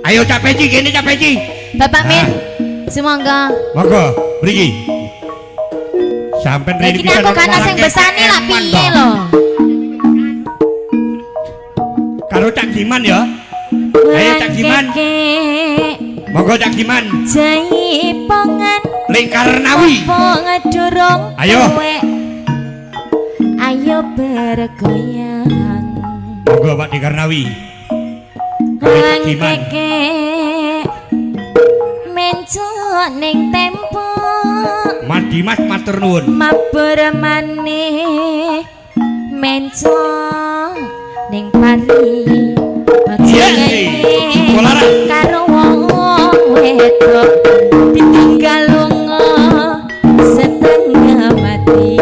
Ayo Cak Peci kene Cak Peci. Bapak Min. Semangga. Monggo, mriki. Sampai Iki aku kana sing besane lak piye lho. Karo Cak Giman ya. Ayo Cak Giman. Monggo Cak Giman. Jaipongan Lingkarnawi. Pengedurung. Ayo. Ayo bergoyang. Monggo Pak Dikarnawi. Cak Giman. Menco ning tempo. Mas Dimas matur nuwun. Mabur maneh menco ning pari. Iya, Kolaras. Karo wong wedok ditinggal lunga setengah mati.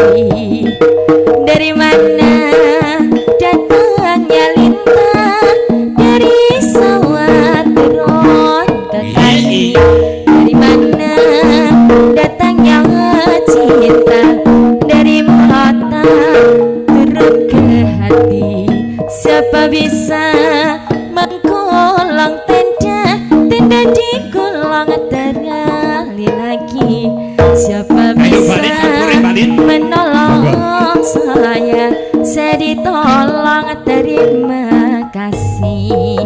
Dari mana datangnya lintah dari sawah turun ke kali. Dari mana datangnya cinta dari mata turun ke hati. Siapa bisa mengkolong tenda di kolong tergali lagi. Siapa bisa menolong saya ditolong. Terima kasih.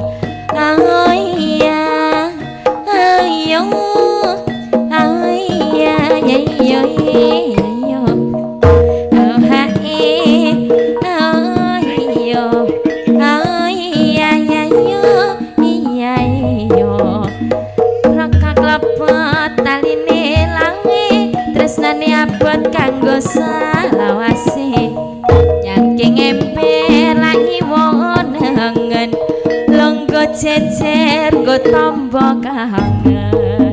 Oh iya, ayo, ayo, ayo, ayo, oh hai, oh iyo, oh iya, ayo, iya, iyo. Raka klepot taline langi, tresnane abot kanggo salawase. Nyangking emper langi wonengen, longgo cecer go tombo kangen.